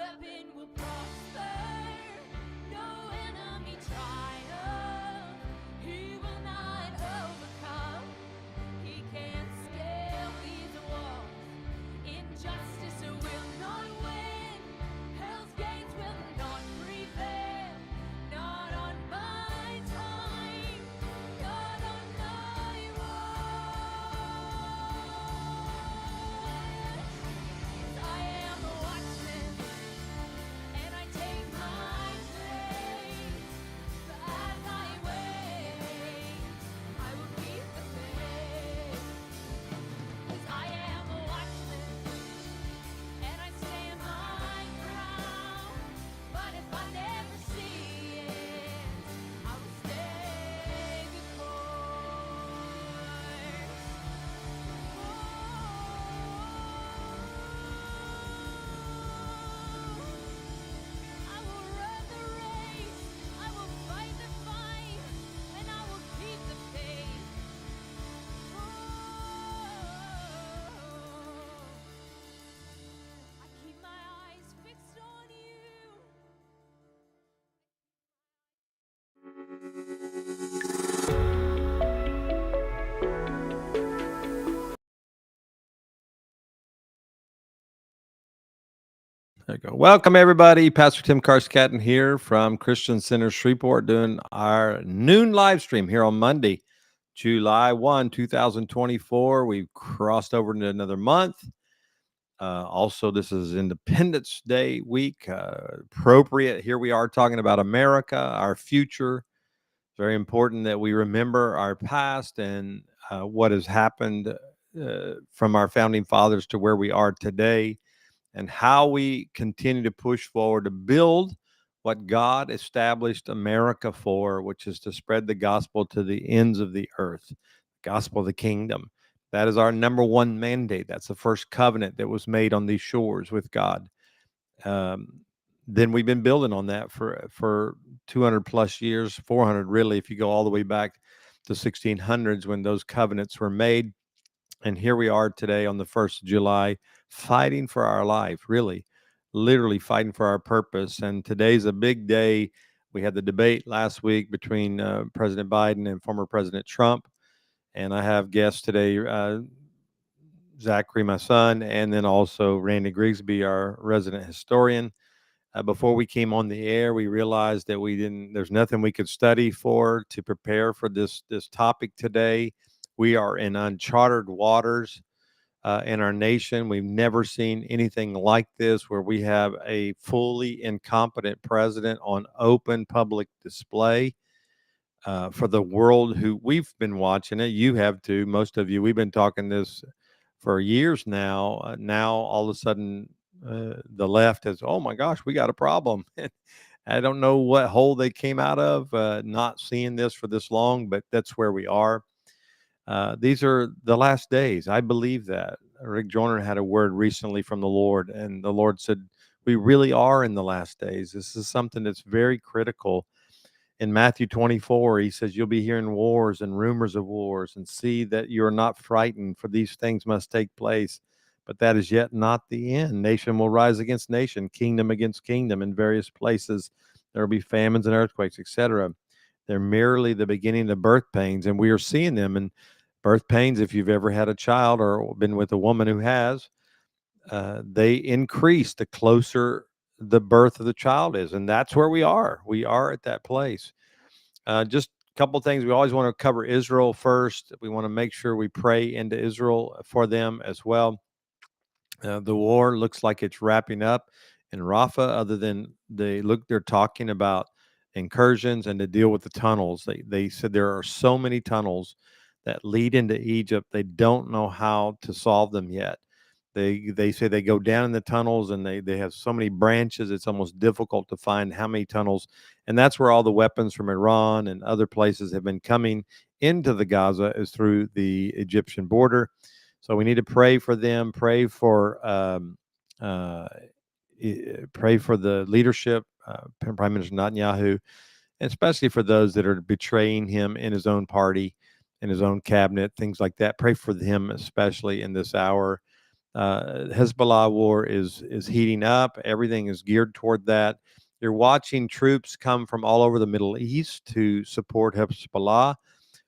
weapon will prosper. No enemy triumph. He will not overcome. He can't scale these walls. Injustice will not win. Hell's gates will not prevail. Not on my time. Not on my watch. I am a watchman, and I take my place. As I wait, I will keep the faith. 'Cause I am a watchman, and I stand my ground. But if I never see it, I will stay the course. I will run the race, I will fight the fight, and I will keep the faith. I keep my eyes fixed on you. There you go. Welcome, everybody. Pastor Tim Carscadden here from Christian Center Shreveport doing our noon live stream here on Monday, July 1, 2024. We've crossed over into another month. Also, this is Independence Day week. Appropriate. Here we are talking about America, our future. Very important that we remember our past and what has happened from our founding fathers to where we are today, and how we continue to push forward to build what God established America for, which is to spread the gospel to the ends of the earth, gospel of the kingdom. That is our number one mandate. That's the first covenant that was made on these shores with God. Then we've been building on that for 200 plus years, 400 really, if you go all the way back to 1600s when those covenants were made. And here we are today on the 1st of July, fighting for our life, really, literally fighting for our purpose. And today's a big day. We had the debate last week between President Biden and former President Trump. And I have guests today, Zachary, my son, and then also Randy Grigsby, our resident historian. Before we came on the air, we realized that there's nothing we could study for to prepare for this topic today. We are in uncharted waters in our nation. We've never seen anything like this, where we have a fully incompetent president on open public display for the world. Who we've been watching it. You have too. Most of you. We've been talking this for years now. Now all of a sudden, the left has, oh my gosh, we got a problem. I don't know what hole they came out of, not seeing this for this long, but that's where we are. These are the last days. I believe that. Rick Joyner had a word recently from the Lord, and the Lord said, we really are in the last days. This is something that's very critical. In Matthew 24, he says, you'll be hearing wars and rumors of wars, and see that you're not frightened, for these things must take place. But that is yet not the end. Nation will rise against nation, kingdom against kingdom in various places. There will be famines and earthquakes, etc. They're merely the beginning of birth pains, and we are seeing them. And birth pains, if you've ever had a child or been with a woman who has, they increase the closer the birth of the child is. And that's where we are. We are at that place. Just a couple of things. We always want to cover Israel first. We want to make sure we pray into Israel for them as well. The war looks like it's wrapping up in Rafah, other than they're talking about incursions and to deal with the tunnels. They said there are so many tunnels that lead into Egypt. They don't know how to solve them yet. They say they go down in the tunnels, and they have so many branches, it's almost difficult to find how many tunnels. And that's where all the weapons from Iran and other places have been coming into the Gaza, is through the Egyptian border. So we need to pray for them, pray for the leadership, Prime Minister Netanyahu, and especially for those that are betraying him in his own party, in his own cabinet, things like that. Pray for him, especially in this hour. Hezbollah war is heating up. Everything is geared toward that. You're watching troops come from all over the Middle East to support Hezbollah.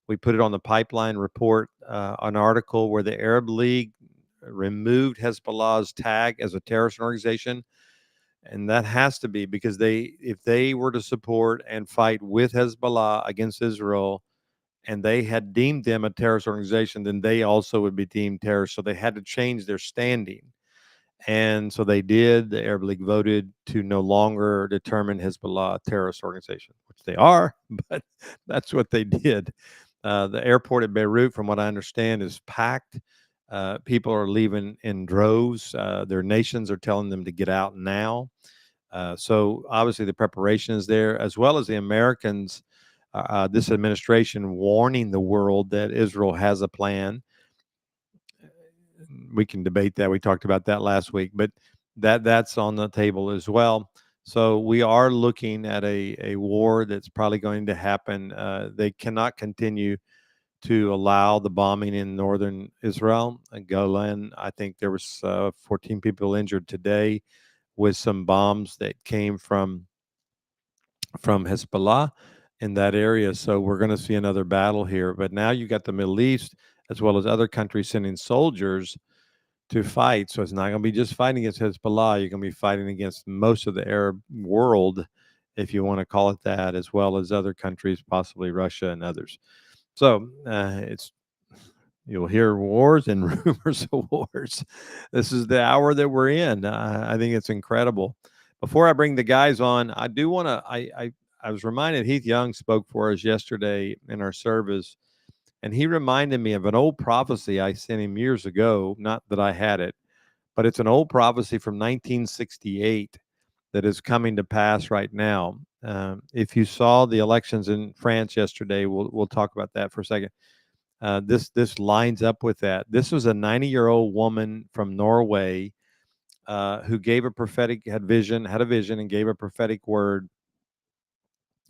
We put it on the Pipeline Report, an article where the Arab League removed Hezbollah's tag as a terrorist organization, and that has to be because if they were to support and fight with Hezbollah against Israel, and they had deemed them a terrorist organization, then they also would be deemed terrorists. So they had to change their standing. And so they did. The Arab League voted to no longer determine Hezbollah a terrorist organization, which they are, but that's what they did. The airport at Beirut, from what I understand, is packed. People are leaving in droves. Their nations are telling them to get out now. So obviously the preparation is there, as well as the Americans, this administration warning the world that Israel has a plan. We can debate that. We talked about that last week, but that's on the table as well. So we are looking at a war that's probably going to happen. They cannot continue to allow the bombing in northern Israel. Golan, I think there was 14 people injured today with some bombs that came from Hezbollah in that area. So we're going to see another battle here. But now you got the Middle East as well as other countries sending soldiers to fight. So it's not going to be just fighting against Hezbollah. You're going to be fighting against most of the Arab world, if you want to call it that, as well as other countries, possibly Russia and others. So it's you'll hear wars and rumors of wars. This is the hour that we're in. I think it's incredible. Before I bring the guys on, I do want to. I was reminded Heath Young spoke for us yesterday in our service, and he reminded me of an old prophecy I sent him years ago. Not that I had it, but it's an old prophecy from 1968 that is coming to pass right now. If you saw the elections in France yesterday, we'll talk about that for a second. This lines up with that. This was a 90-year-old woman from Norway who gave a prophetic had a vision, and gave a prophetic word.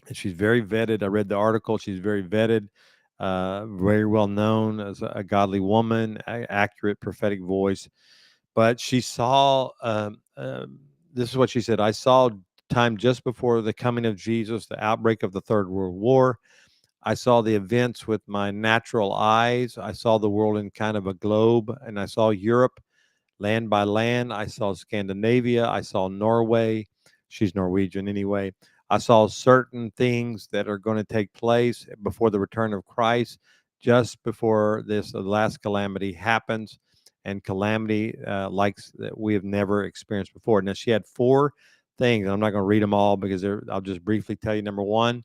And she's very vetted. I read the article. She's very vetted, very well known as a godly woman, accurate prophetic voice. But she saw. This is what she said. I saw time just before the coming of Jesus, the outbreak of the Third World War. I saw the events with my natural eyes. I saw the world in kind of a globe, and I saw Europe land by land. I saw Scandinavia. I saw Norway. She's Norwegian anyway. I saw certain things that are going to take place before the return of Christ, just before this the last calamity happens, and calamity like that we have never experienced before. Now, she had four things. I'm not going to read them all because I'll just briefly tell you. Number one,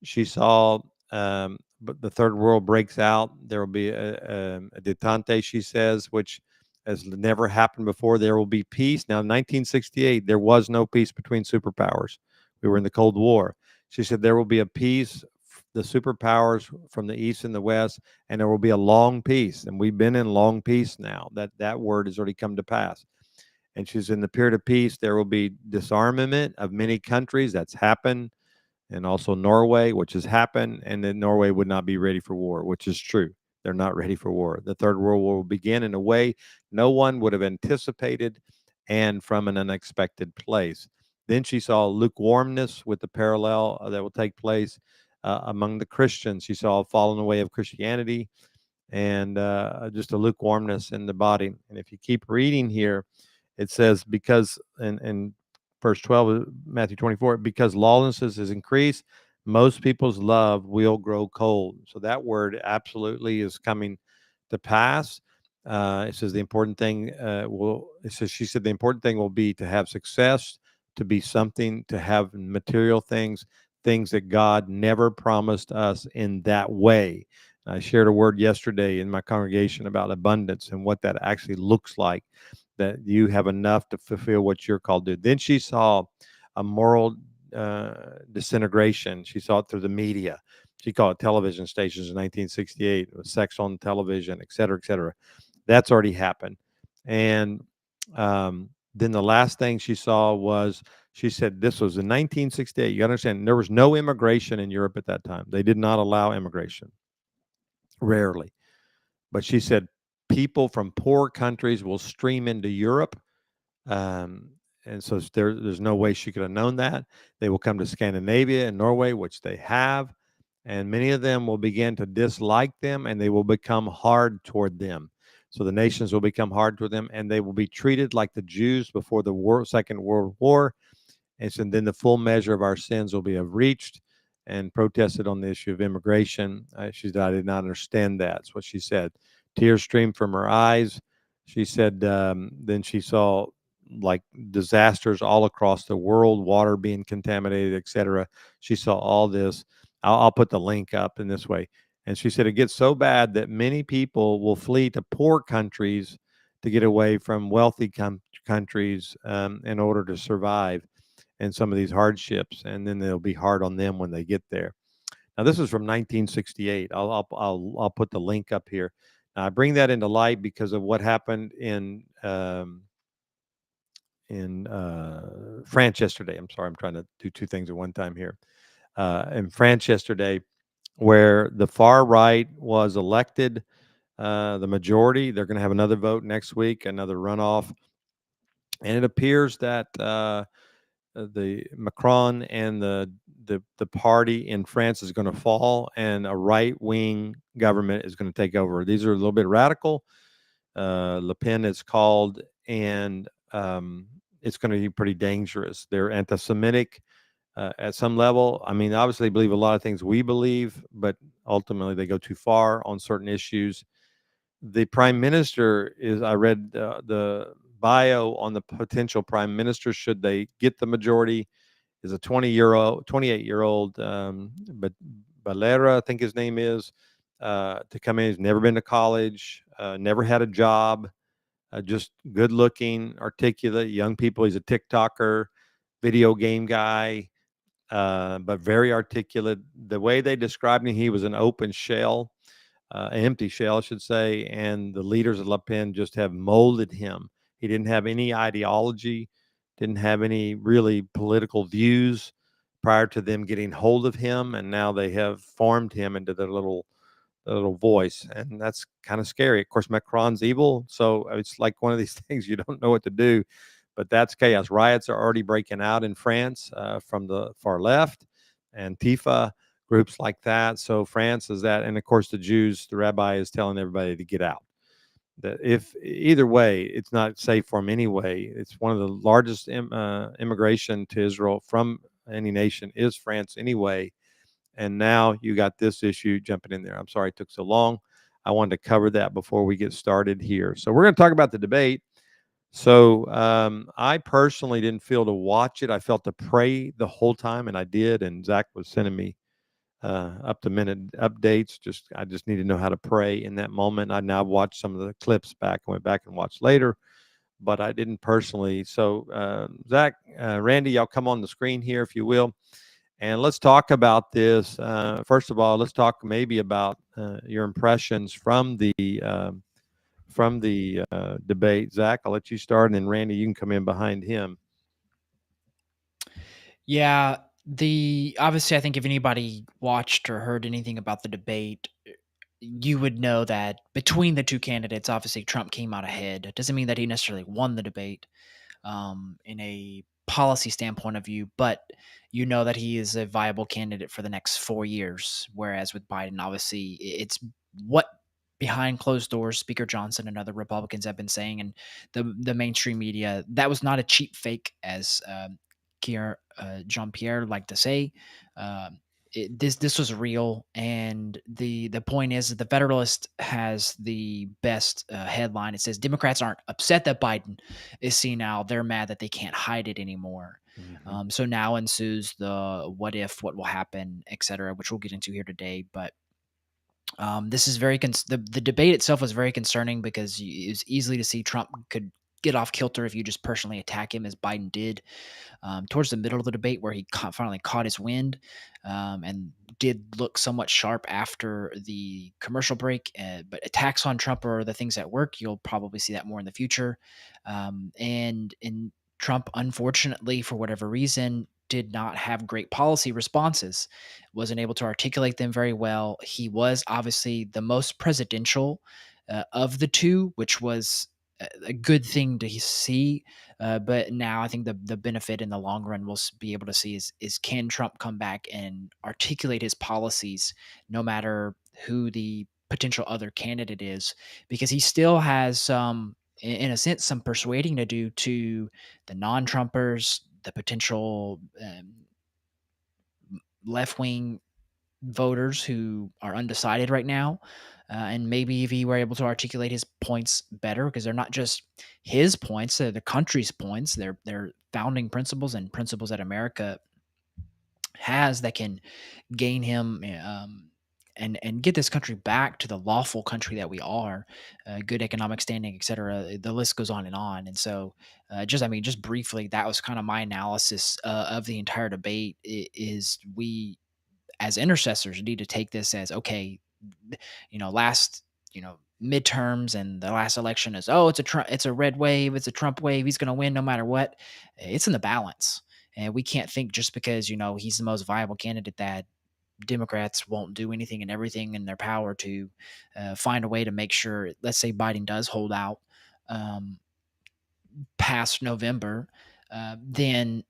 she saw but the third world breaks out. There will be a detente, she says, which has never happened before. There will be peace. Now, in 1968, there was no peace between superpowers. We were in the Cold War. She said there will be a peace, the superpowers from the East and the West, and there will be a long peace. And we've been in long peace now. That word has already come to pass. And she's in the period of peace. There will be disarmament of many countries. That's happened, and also Norway, which has happened, and that Norway would not be ready for war, which is true. They're not ready for war. The Third World War will begin in a way no one would have anticipated and from an unexpected place. Then she saw lukewarmness with the parallel that will take place among the Christians. She saw a falling away of Christianity and just a lukewarmness in the body. And if you keep reading here, it says, because in verse 12 of Matthew 24, because lawlessness is increased, most people's love will grow cold. So that word absolutely is coming to pass. It says the important thing she said the important thing will be to have success, to be something, to have material things, things that God never promised us in that way. I shared a word yesterday in my congregation about abundance and what that actually looks like, that you have enough to fulfill what you're called to do. Then she saw a moral disintegration. She saw it through the media. She called it television stations in 1968. It was sex on television, et cetera, et cetera. That's already happened. And then the last thing she saw was, she said this was in 1968. You understand, there was no immigration in Europe at that time. They did not allow immigration, rarely. But she said people from poor countries will stream into Europe. Um, and so there's no way she could have known that. They will come to Scandinavia and Norway, which they have, and many of them will begin to dislike them, and they will become hard toward them. So the nations will become hard toward them, and they will be treated like the Jews before the Second World War. And so then the full measure of our sins will be reached, and protested on the issue of immigration. She said, I did not understand that. That's what she said. Tears streamed from her eyes. She said, then she saw like disasters all across the world, water being contaminated, etc. She saw all this. I'll put the link up in this way. And she said it gets so bad that many people will flee to poor countries to get away from wealthy countries in order to survive and some of these hardships, and then they'll be hard on them when they get there. Now, this is from 1968. I'll put the link up here. Now, I bring that into light because of what happened in France yesterday. I'm sorry, I'm trying to do two things at one time here. In France yesterday, where the far right was elected, the majority, they're going to have another vote next week, another runoff, and it appears that the Macron and the party in France is going to fall, and a right wing government is going to take over. These are a little bit radical. Le Pen is called, and it's going to be pretty dangerous. They're anti-Semitic at some level. I mean, obviously, they believe a lot of things we believe, but ultimately, they go too far on certain issues. The prime minister is, I read the bio on the potential prime minister should they get the majority, is a 28-year-old, but Valera, I think his name is, to come in. He's never been to college, never had a job, just good looking, articulate, young people. He's a TikToker, video game guy, but very articulate. The way they described him, he was an open shell, an empty shell, I should say, and the leaders of Le Pen just have molded him. He didn't have any ideology, didn't have any really political views prior to them getting hold of him, and now they have formed him into their little voice, and that's kind of scary. Of course, Macron's evil, so it's like one of these things you don't know what to do, but that's chaos. Riots are already breaking out in France from the far left, Antifa, groups like that. So France is that, and of course the Jews. The rabbi is telling everybody to get out. That if either way, it's not safe for them anyway. It's one of the largest immigration to Israel from any nation is France anyway, and now you got this issue jumping in there. I'm sorry it took so long. I wanted to cover that before we get started here. So we're going to talk about the debate. So I personally didn't feel to watch it. I felt to pray the whole time, and I did. And Zach was sending me up to minute updates. I just need to know how to pray in that moment. I now watched some of the clips back and went back and watched later, but I didn't personally. So Zach, Randy, y'all come on the screen here if you will. And let's talk about this. First of all, let's talk maybe about your impressions from the debate. Zach, I'll let you start, and then Randy, you can come in behind him. Yeah, the obviously, I think if anybody watched or heard anything about the debate, you would know that between the two candidates, obviously Trump came out ahead. It doesn't mean that he necessarily won the debate in a policy standpoint of view, but you know that he is a viable candidate for the next 4 years. Whereas with Biden, obviously, it's what behind closed doors, Speaker Johnson and other Republicans have been saying, and the mainstream media. That was not a cheap fake, as Jean Pierre liked to say. Um, this was real, and the point is that the Federalist has the best headline. It says Democrats aren't upset that Biden is senile; they're mad that they can't hide it anymore. Mm-hmm. So now ensues the what if, what will happen, etc., which we'll get into here today. But this is the debate itself was very concerning because it was easily to see Trump could get off kilter if you just personally attack him as Biden did towards the middle of the debate where he finally caught his wind and did look somewhat sharp after the commercial break. But attacks on Trump are the things that work. You'll probably see that more in the future. And in Trump, unfortunately, for whatever reason, did not have great policy responses, wasn't able to articulate them very well. He was obviously the most presidential of the two, which was a good thing to see. But now I think the benefit in the long run we'll be able to see is can Trump come back and articulate his policies no matter who the potential other candidate is, because he still has some, in a sense, some persuading to do to the non-Trumpers, the potential left wing voters who are undecided right now. And maybe if he were able to articulate his points better, because they're not just his points, they're the country's points, they're founding principles and principles that America has that can gain him and get this country back to the lawful country that we are, good economic standing, etc. The list goes on and on. And so, just briefly, that was kind of my analysis of the entire debate. Is we as intercessors need to take this as okay, last midterms and the last election is, oh, it's a red wave, it's a Trump wave, he's going to win no matter what. It's in the balance, and we can't think just because he's the most viable candidate that Democrats won't do anything and everything in their power to find a way to make sure, let's say Biden does hold out um, past November, then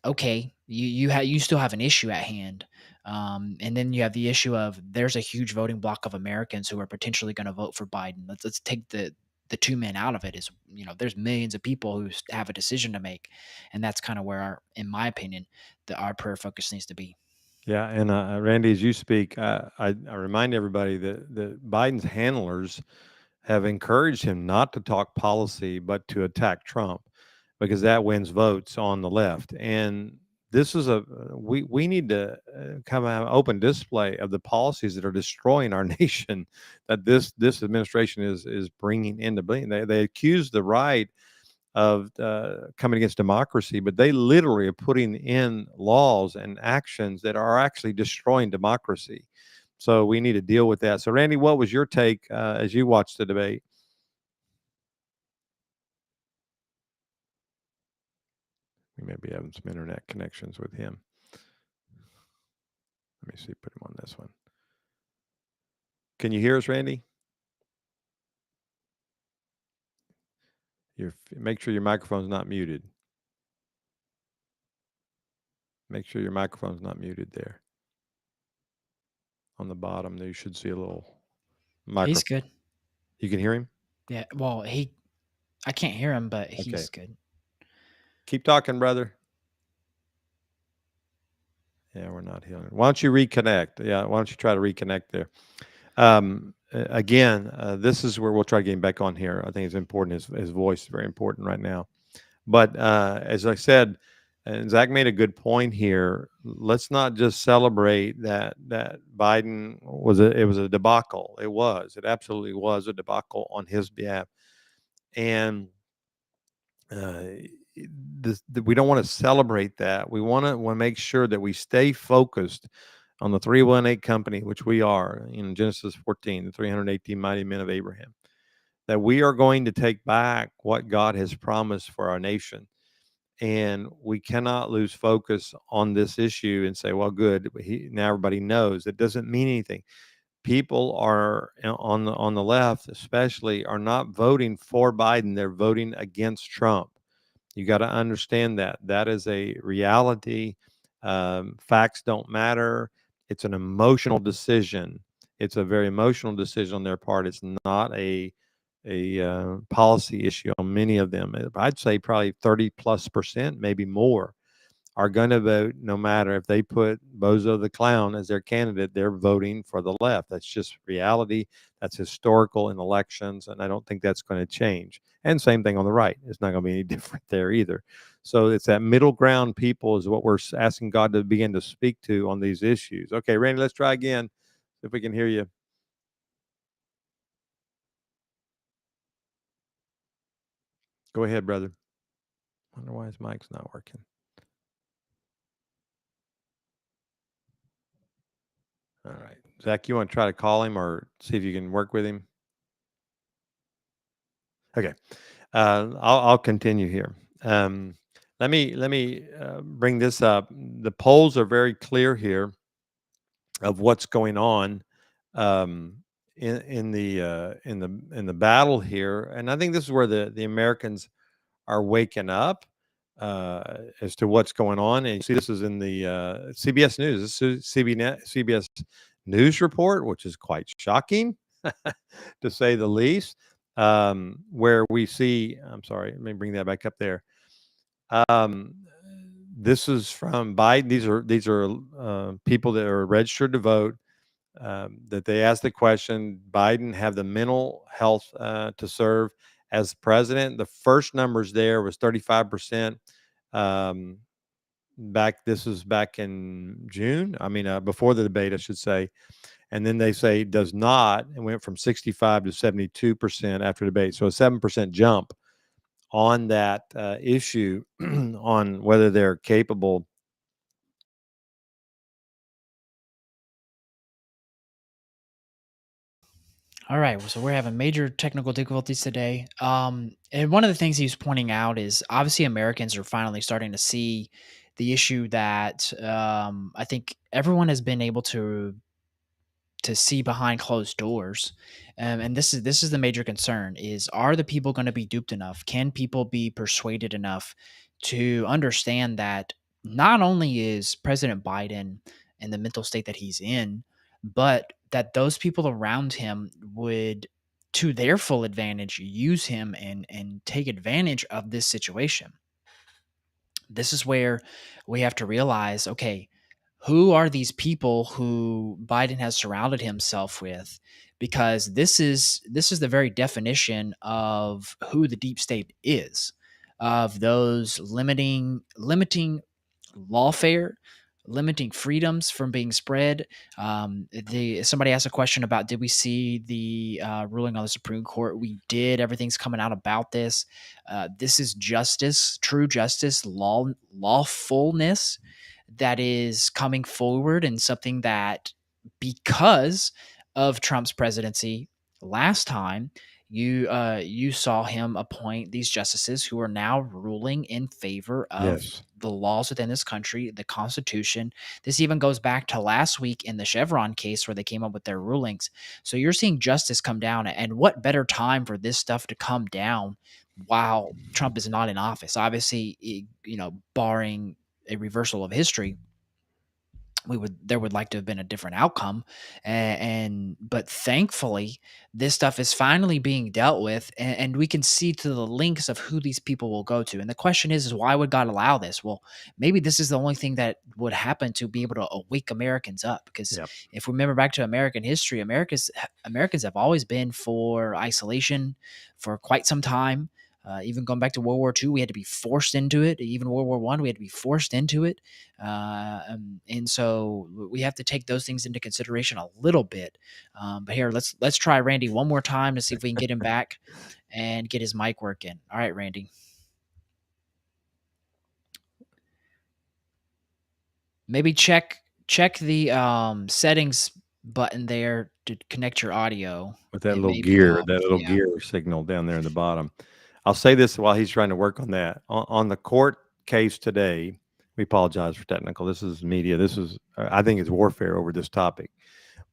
okay, you still have an issue at hand, and then you have the issue of there's a huge voting block of Americans who are potentially going to vote for Biden. Let's take the two men out of it. Is there's millions of people who have a decision to make, and that's kind of where in my opinion, our prayer focus needs to be. Yeah, and Randy, as you speak, I remind everybody that Biden's handlers have encouraged him not to talk policy, but to attack Trump, because that wins votes on the left. And this is we need to come have an open display of the policies that are destroying our nation, that this administration is bringing into being. They accuse the right of coming against democracy, but they literally are putting in laws and actions that are actually destroying democracy. So we need to deal with that. So, Randy, what was your take as you watched the debate? We may be having some internet connections with him. Let me see, put him on this one. Can you hear us, Randy? Make sure your microphone's not muted. Make sure your microphone's not muted there. On the bottom, there you should see a little microphone. He's good. You can hear him? Yeah. Well, I can't hear him, but Okay. he's good. Keep talking, brother. Yeah, we're not hearing. Why don't you reconnect? Yeah, why don't you try to reconnect there? Again, this is where we'll try to get him back on here. I think it's important. His voice is very important right now. But as I said, and Zach made a good point here. Let's not just celebrate that Biden it was a debacle. It absolutely was a debacle on his behalf. And we don't want to celebrate that. We want to make sure that we stay focused on the 318 company, which we are in Genesis 14, the 318 mighty men of Abraham, that we are going to take back what God has promised for our nation. And we cannot lose focus on this issue and say, well, good, now everybody knows. It doesn't mean anything. People are on the left, especially, are not voting for Biden. They're voting against Trump. You got to understand that. That is a reality. Facts don't matter. It's an emotional decision. It's a very emotional decision on their part. It's not a policy issue on many of them. I'd say probably 30+%, maybe more, are going to vote no matter if they put Bozo the Clown as their candidate. They're voting for the left. That's just reality. That's historical in elections, and I don't think that's going to change. And same thing on the right. It's not going to be any different there either. So it's that middle ground people is what we're asking God to begin to speak to on these issues. Okay, Randy, let's try again. See if we can hear you. Go ahead, brother. Wonder why his mic's not working. All right, Zach, you want to try to call him or see if you can work with him? Okay, I'll continue here. Let me bring this up. The polls are very clear here of what's going on in the battle here, and I think this is where the Americans are waking up as to what's going on. And you see, this is in the CBS News. This is CBS News report, which is quite shocking, to say the least. Where we see, I'm sorry, let me bring that back up there. Um, this is from Biden. These are people that are registered to vote. That they asked the question: Biden have the mental health to serve as president? The first numbers there was 35%. Um, this was back in June. I mean, before the debate, I should say. And then they say does not, and went from 65 to 72% after debate. So a 7% jump on that issue on whether they're capable. All right, so we're having major technical difficulties today. And one of the things he was pointing out is obviously Americans are finally starting to see the issue that I think everyone has been able to see behind closed doors. And this is the major concern: is are the people going to be duped enough? Can people be persuaded enough to understand that not only is President Biden in the mental state that he's in, but that those people around him would, to their full advantage, use him and take advantage of this situation. This is where we have to realize, okay, who are these people who Biden has surrounded himself with? Because this is the very definition of who the deep state is, of those limiting lawfare, limiting freedoms from being spread. Somebody asked a question about, did we see the ruling on the Supreme Court? We did. Everything's coming out about this. This is justice, true justice, lawfulness that is coming forward, and something that, because of Trump's presidency last time, you saw him appoint these justices who are now ruling in favor of Yes. the laws within this country, the Constitution. This even goes back to last week in the Chevron case where they came up with their rulings. So you're seeing justice come down, and what better time for this stuff to come down while Trump is not in office? Obviously, barring a reversal of history, there would like to have been a different outcome, and but thankfully this stuff is finally being dealt with, and we can see to the links of who these people will go to. And the question is why would God allow this? Well, maybe this is the only thing that would happen to be able to wake Americans up, because Yep. if we remember back to American history, Americans have always been for isolation for quite some time. Even going back to World War II, we had to be forced into it. Even World War I, we had to be forced into it. And so we have to take those things into consideration a little bit. But here, let's try Randy one more time to see if we can get him back and get his mic working. All right, Randy. Maybe check the settings button there to connect your audio. With that It little may be gear, off. that little Yeah. gear signal down there in the bottom. I'll say this while he's trying to work on that. On the court case today, we apologize for technical. This is media. This is, I think, it's warfare over this topic.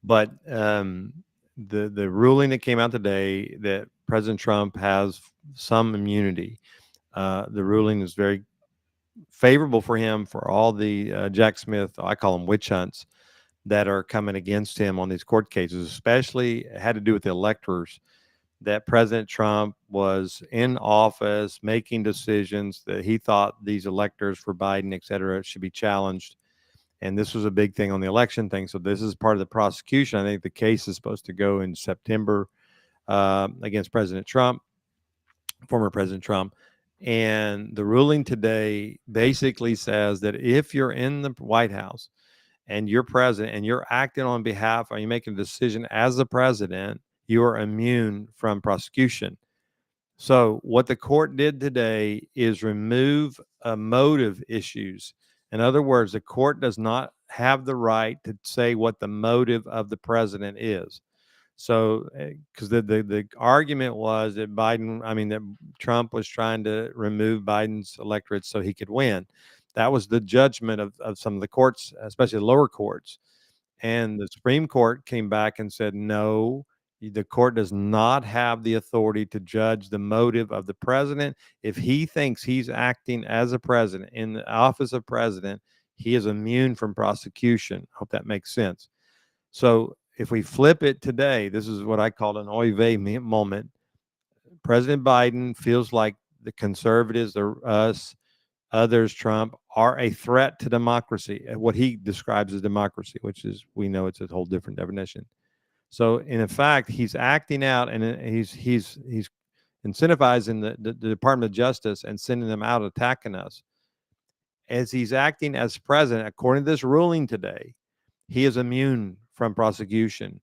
But the ruling that came out today that President Trump has some immunity. The ruling is very favorable for him for all the Jack Smith, I call them witch hunts, that are coming against him on these court cases, especially had to do with the electors, that President Trump was in office making decisions that he thought these electors for Biden, et cetera, should be challenged. And this was a big thing on the election thing. So this is part of the prosecution. I think the case is supposed to go in September against President Trump, former President Trump. And the ruling today basically says that if you're in the White House and you're president and you're acting on behalf, or you making a decision as the president, you are immune from prosecution. So what the court did today is remove motive issues. In other words, the court does not have the right to say what the motive of the president is. So, because the argument was that that Trump was trying to remove Biden's electorate so he could win. That was the judgment of some of the courts, especially the lower courts. And the Supreme Court came back and said, no, The court does not have the authority to judge the motive of the president. If he thinks he's acting as a president in the office of president, he is immune from prosecution. Hope that makes sense. So if we flip it today, this is what I call an oy vey moment. President Biden feels like the conservatives, us, others, Trump, are a threat to democracy, what he describes as democracy, which is, we know it's a whole different definition. So in fact, he's acting out, and he's incentivizing the Department of Justice and sending them out attacking us. As he's acting as president, according to this ruling today, he is immune from prosecution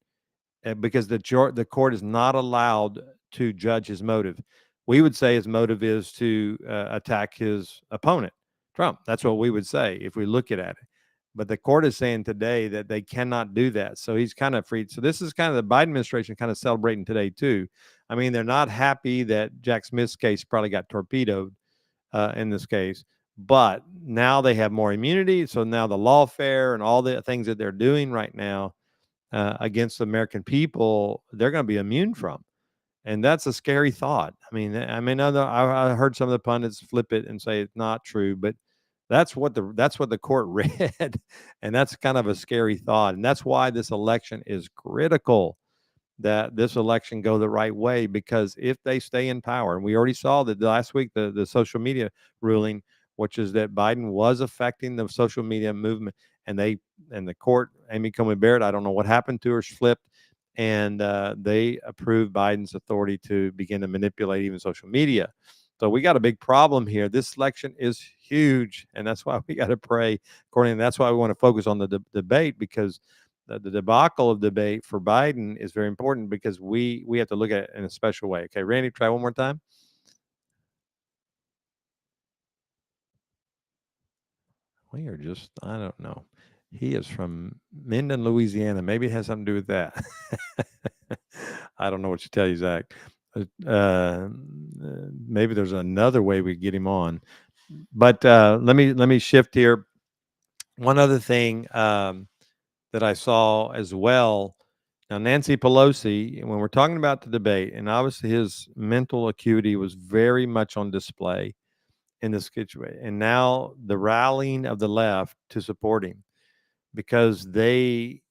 because the court is not allowed to judge his motive. We would say his motive is to attack his opponent, Trump. That's what we would say if we look at it. But the court is saying today that they cannot do that. So he's kind of freed. So this is kind of the Biden administration kind of celebrating today too. I mean, they're not happy that Jack Smith's case probably got torpedoed in this case, but now they have more immunity. So now the lawfare and all the things that they're doing right now against the American people, they're going to be immune from. And that's a scary thought. I mean, I heard some of the pundits flip it and say it's not true, but that's what the court read, and that's kind of a scary thought. And that's why this election is critical, that this election go the right way, because if they stay in power, and we already saw that last week, the social media ruling, which is that Biden was affecting the social media movement, and the court, Amy Coney Barrett, I don't know what happened to her, flipped, and they approved Biden's authority to begin to manipulate even social media. So we got a big problem here. This election is huge, and that's why we got to pray accordingly. That's why we want to focus on the debate, because the debacle of debate for Biden is very important, because we have to look at it in a special way. Okay, Randy, try one more time. We are just, I don't know. He is from Minden, Louisiana. Maybe it has something to do with that. I don't know what to tell you, Zach. Maybe there's another way we get him on. But let me shift here. One other thing that I saw as well. Now, Nancy Pelosi, when we're talking about the debate, and obviously his mental acuity was very much on display in this situation, and now the rallying of the left to support him, because they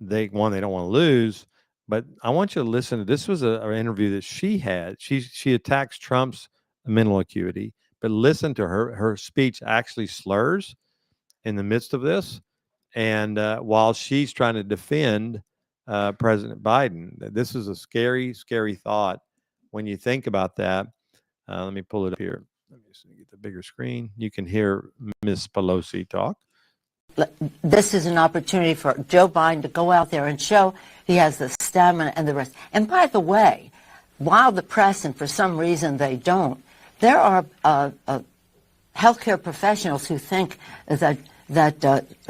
don't want to lose. But I want you to listen to this. Was an interview that she had. She attacks Trump's mental acuity, but listen to her speech actually slurs in the midst of this, and while she's trying to defend President Biden. This is a scary, scary thought when you think about that. Let me pull it up here. Let me get the bigger screen. You can hear Miss Pelosi talk. This is an opportunity for Joe Biden to go out there and show he has the stamina and the rest. And by the way, while the press, and for some reason they don't, there are healthcare professionals who think that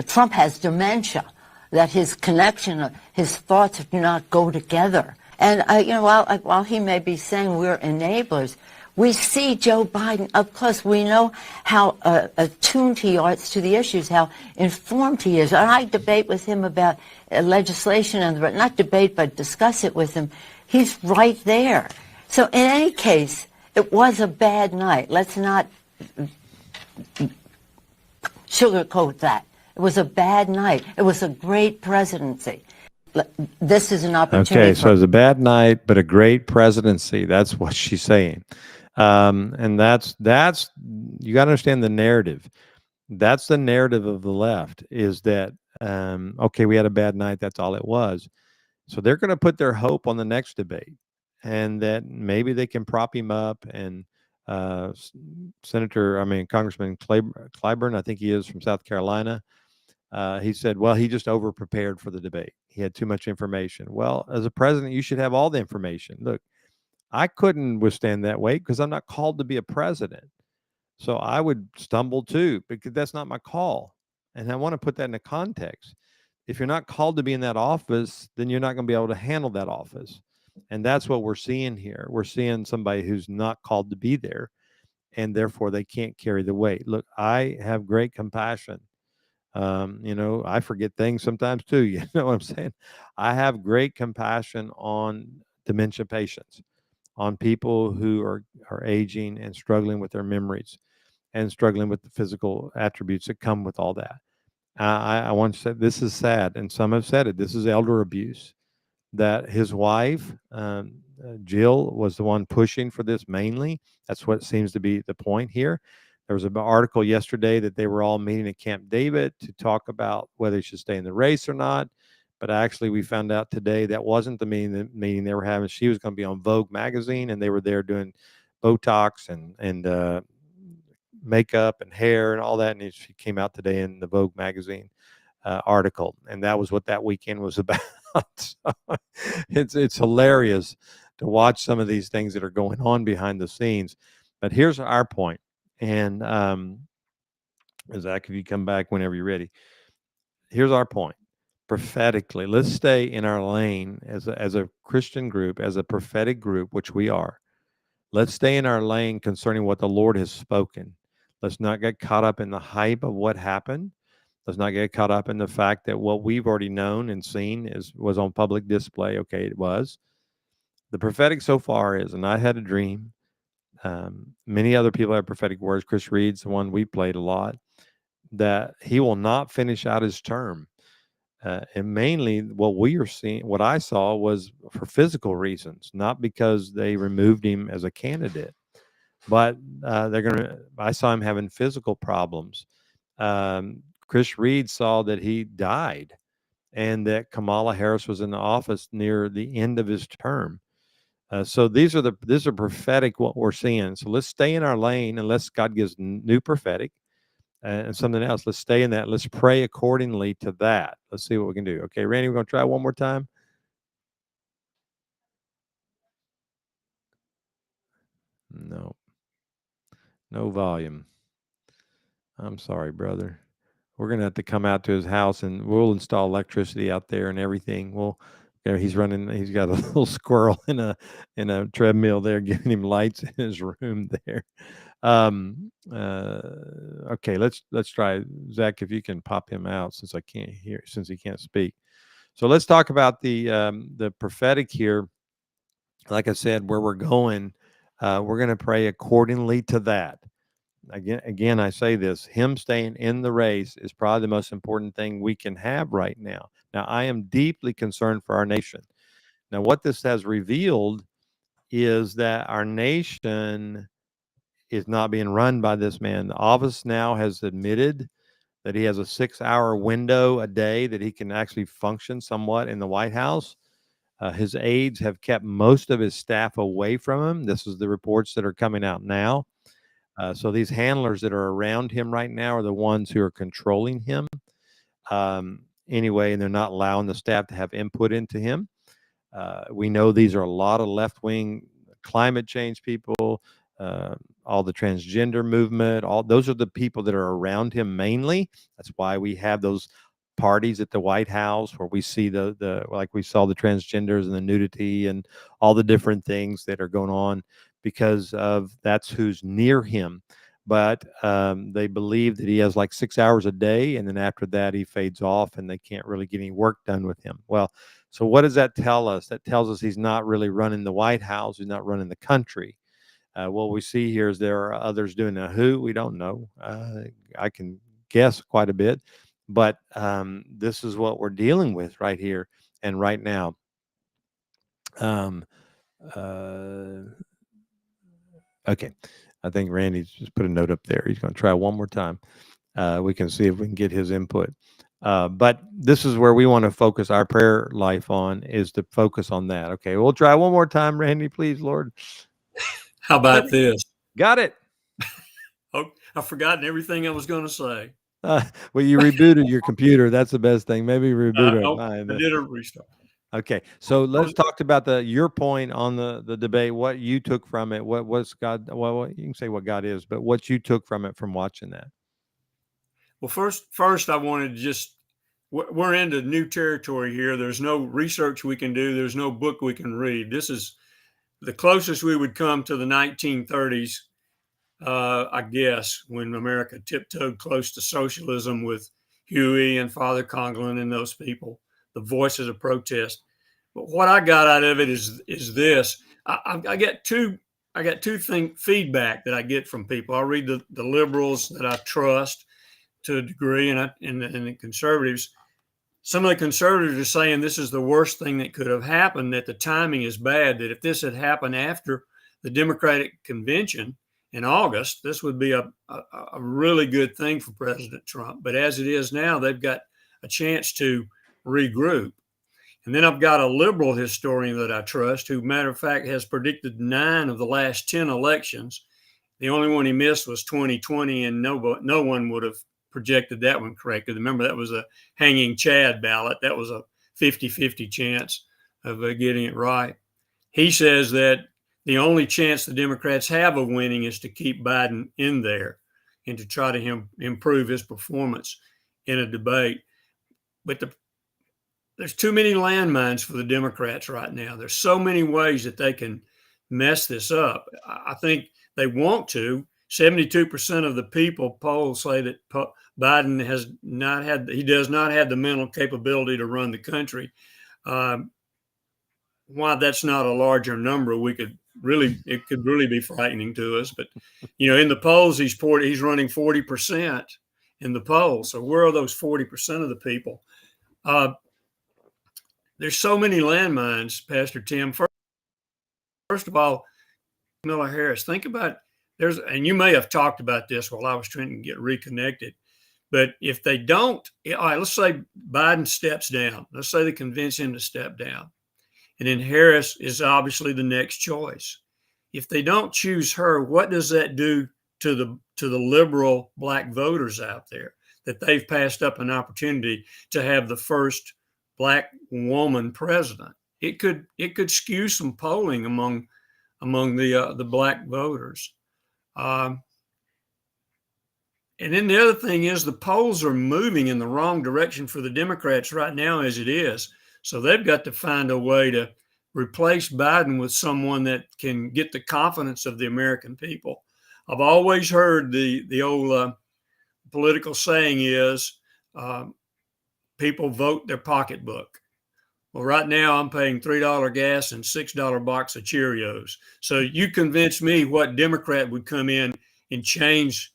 Trump has dementia, that his connection, his thoughts do not go together. And while he may be saying we're enablers, we see Joe Biden up close. We know how attuned he is to the issues, how informed he is. And I debate with him about legislation, and not debate, but discuss it with him. He's right there. So in any case, it was a bad night. Let's not sugarcoat that. It was a bad night. It was a great presidency. This is an opportunity. Okay, so it was a bad night, but a great presidency. That's what she's saying. And that's you got to understand the narrative. That's the narrative of the left, is that okay, we had a bad night, that's all it was. So they're going to put their hope on the next debate, and that maybe they can prop him up. And Congressman Clyburn, I think he is from South Carolina, he said, well, he just over prepared for the debate. He had too much information. Well, as a president, you should have all the information. Look, I couldn't withstand that weight because I'm not called to be a president. So I would stumble too, because that's not my call. And I want to put that in a context. If you're not called to be in that office, then you're not going to be able to handle that office. And that's what we're seeing here. We're seeing somebody who's not called to be there, and therefore they can't carry the weight. Look, I have great compassion I forget things sometimes too. You know what I'm saying? I have great compassion on dementia patients, on people who are aging and struggling with their memories and struggling with the physical attributes that come with all that. I once said, this is sad, and some have said it. This is elder abuse. That his wife, Jill, was the one pushing for this mainly. That's what seems to be the point here. There was an article yesterday that they were all meeting at Camp David to talk about whether he should stay in the race or not. But actually, we found out today that wasn't the meeting they were having. She was going to be on Vogue magazine, and they were there doing Botox and makeup and hair and all that. And she came out today in the Vogue magazine article, and that was what that weekend was about. So it's hilarious to watch some of these things that are going on behind the scenes. But here's our point, and Zach, if you come back whenever you're ready, here's our point. Prophetically, let's stay in our lane as a Christian group, as a prophetic group, which we are. Let's stay in our lane concerning what the Lord has spoken. Let's not get caught up in the hype of what happened. Let's not get caught up in the fact that what we've already known and seen was on public display. Okay, it was. The prophetic so far is, and I had a dream. Many other people have prophetic words. Chris Reed's the one we played a lot, that he will not finish out his term. And mainly what we are seeing, what I saw was for physical reasons, not because they removed him as a candidate, but I saw him having physical problems. Chris Reed saw that he died and that Kamala Harris was in the office near the end of his term. So these are prophetic what we're seeing. So let's stay in our lane unless God gives new prophetic and something else. Let's stay in that. Let's pray accordingly to that. Let's see what we can do. Okay, Randy, we're going to try one more time. No volume. I'm sorry, brother. We're going to have to come out to his house and we'll install electricity out there and everything. He's got a little squirrel in a treadmill there, giving him lights in his room there. Okay, let's try Zach, if you can pop him out since he can't speak. So let's talk about the prophetic here. Like I said, where we're going, we're going to pray accordingly to that. Again, I say this: him staying in the race is probably the most important thing we can have right now. Now, I am deeply concerned for our nation. Now, what this has revealed is that our nation is not being run by this man. The office now has admitted that he has a 6-hour window a day that he can actually function somewhat in the White House. His aides have kept most of his staff away from him. This is the reports that are coming out now. So these handlers that are around him right now are the ones who are controlling him. Anyway, and they're not allowing the staff to have input into him. We know these are a lot of left-wing climate change people, all the transgender movement, all those are the people that are around him mainly. That's why we have those parties at the White House where we see the like we saw the transgenders and the nudity and all the different things that are going on, because of that's who's near him. But they believe that he has like 6 hours a day, and then after that he fades off and they can't really get any work done with him. Well, so what does that tell us? That tells us he's not really running the White House. He's not running the country. What we see here is there are others doing a who. We don't know. I can guess quite a bit, but this is what we're dealing with right here and right now. Okay. I think Randy's just put a note up there. He's going to try one more time. We can see if we can get his input. But this is where we want to focus our prayer life on, is to focus on that. Okay, we'll try one more time, Randy, please, Lord. How about this? Got it. Oh, I've forgotten everything I was going to say. Well, you rebooted your computer. That's the best thing. Maybe reboot it. I did a restart. Okay, so let's talk about your point on the debate. What you took from it? What's God? Well, you can say what God is, but what you took from it from watching that. Well, first, I wanted to just, we're into new territory here. There's no research we can do. There's no book we can read. This is the closest we would come to the 1930s, I guess, when America tiptoed close to socialism with Huey and Father Conglin and those people, the voices of protest. But what I got out of it is this. I get two feedback that I get from people. I read the liberals that I trust to a degree, and the conservatives. Some of the conservatives are saying this is the worst thing that could have happened, that the timing is bad, that if this had happened after the Democratic convention in August, this would be a really good thing for President Trump. But as it is now, they've got a chance to regroup. And then I've got a liberal historian that I trust, who, matter of fact, has predicted 9 of the last 10 elections. The only one he missed was 2020, and no one would have projected that one correctly. Remember, that was a hanging Chad ballot. That was a 50-50 chance of getting it right. He says that the only chance the Democrats have of winning is to keep Biden in there and to try to improve his performance in a debate. But there's too many landmines for the Democrats right now. There's so many ways that they can mess this up. I think they want to. 72% of the people polled say that Biden does not have the mental capability to run the country. Why that's not a larger number, it could really be frightening to us. But, in the polls, he's running 40% in the polls. So where are those 40% of the people? There's so many landmines, Pastor Tim. First of all, Miller Harris, think about and you may have talked about this while I was trying to get reconnected, but if they don't, all right, let's say Biden steps down. Let's say they convince him to step down. And then Harris is obviously the next choice. If they don't choose her, what does that do to the liberal Black voters out there, that they've passed up an opportunity to have the first Black woman president? It could skew some polling among the Black voters. And then the other thing is the polls are moving in the wrong direction for the Democrats right now as it is. So they've got to find a way to replace Biden with someone that can get the confidence of the American people. I've always heard the old political saying is people vote their pocketbook. Well, right now I'm paying $3 gas and $6 box of Cheerios. So you convince me what Democrat would come in and change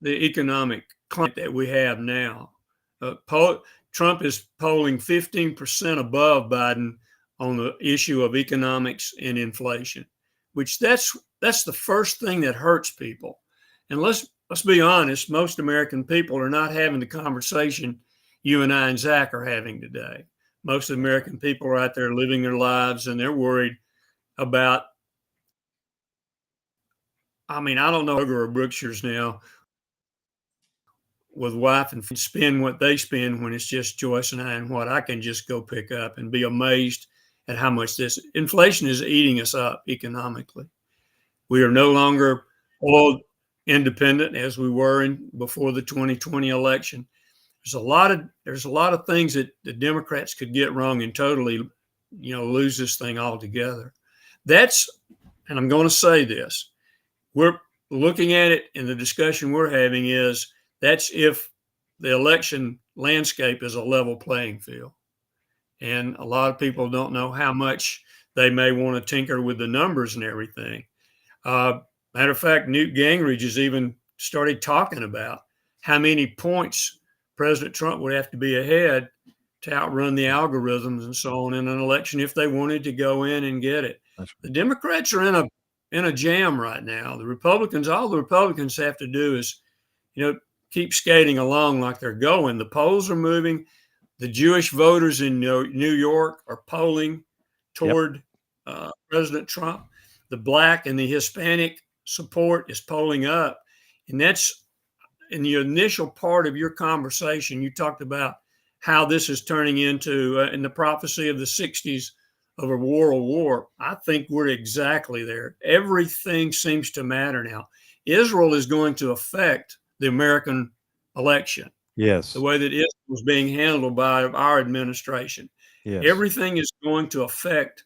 the economic climate that we have now. Trump is polling 15% above Biden on the issue of economics and inflation, which that's the first thing that hurts people. And let's be honest, most American people are not having the conversation you and I and Zach are having today. Most American people are out there living their lives, and they're worried about, I don't know, Kroger or Brookshire's now with wife and spend what they spend when it's just Joyce and I and what I can just go pick up, and be amazed at how much this inflation is eating us up economically. We are no longer oil independent as we were before the 2020 election. There's a lot of things that the Democrats could get wrong and totally, lose this thing altogether. And I'm going to say this, we're looking at it, and the discussion we're having is that's if the election landscape is a level playing field. And a lot of people don't know how much they may want to tinker with the numbers and everything. Matter of fact, Newt Gingrich has even started talking about how many points President Trump would have to be ahead to outrun the algorithms and so on in an election if they wanted to go in and get it. The Democrats are in a jam right now. All the Republicans have to do is, keep skating along like they're going. The polls are moving. The Jewish voters in New York are polling toward President Trump. The Black and the Hispanic support is polling up. And that's in the initial part of your conversation. You talked about how this is turning into, in the prophecy of the 60s, of a world war. I think we're exactly there. Everything seems to matter now. Israel is going to affect the American election. Yes. The way that Israel was being handled by our administration. Yes. Everything is going to affect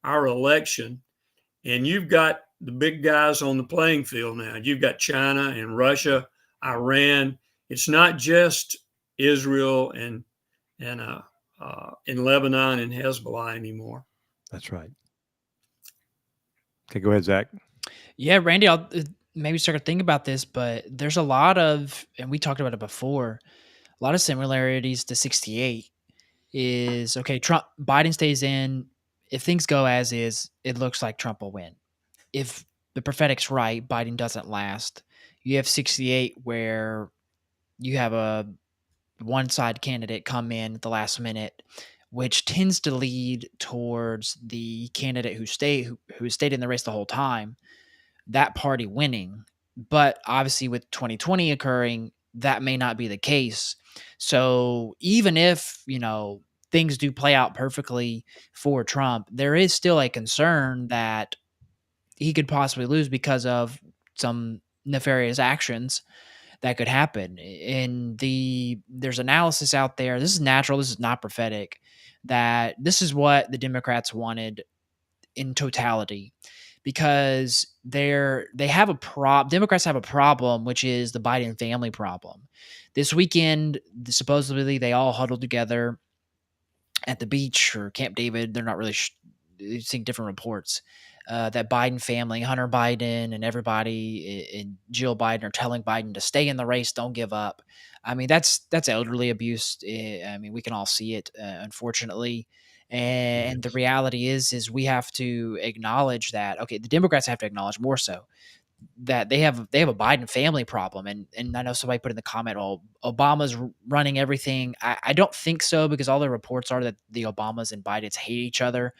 our election. And you've got the big guys on the playing field now. You've got China and Russia, Iran. It's not just Israel and in Lebanon and Hezbollah anymore. That's right. Okay, go ahead, Zach. Yeah, Randy, I'll maybe start to think about this, but there's a lot of, and we talked about it before, a lot of similarities to 68 is, okay, Biden stays in. If things go as is, it looks like Trump will win. If the prophetic's right, Biden doesn't last. You have 68 where you have a one side candidate come in at the last minute, which tends to lead towards the candidate who stayed in the race the whole time, that party winning. But obviously with 2020 occurring, that may not be the case. So even if, things do play out perfectly for Trump, there is still a concern that he could possibly lose because of some nefarious actions that could happen. And there's analysis out there. This is natural. This is not prophetic. That this is what the Democrats wanted in totality, because they have Democrats have a problem, which is the Biden family problem. This weekend, supposedly they all huddled together at the beach or Camp David. They're not really seeing different reports that Biden family, Hunter Biden and everybody and Jill Biden are telling Biden to stay in the race, don't give up. I mean, that's elderly abuse. I mean, we can all see it, unfortunately. And the reality is we have to acknowledge that, okay, the Democrats have to acknowledge more so that they have a Biden family problem. And I know somebody put in the comment, "Oh, Obama's running everything." I don't think so, because all the reports are that the Obamas and Bidens hate each other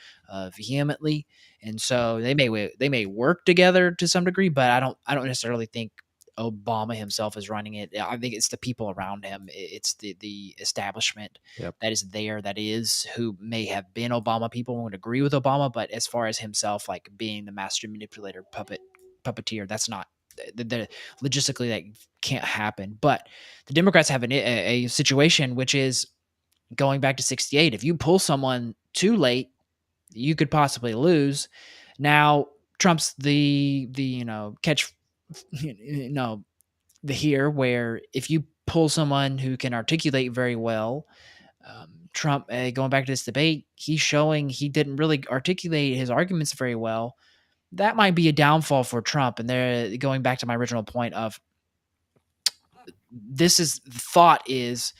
vehemently, and so they may work together to some degree, but I don't necessarily think Obama himself is running it. I think it's the people around him. It's the establishment that is there, that is, who may have been Obama people, would agree with Obama, but as far as himself, like being the master manipulator, puppeteer, that's not the logistically, that can't happen. But the Democrats have a situation, which is going back to 68. If you pull someone too late, you could possibly lose. Now Trump's the catch, the here, where if you pull someone who can articulate very well, Trump, going back to this debate, he's showing he didn't really articulate his arguments very well. That might be a downfall for Trump. And they're going back to my original point of, thought is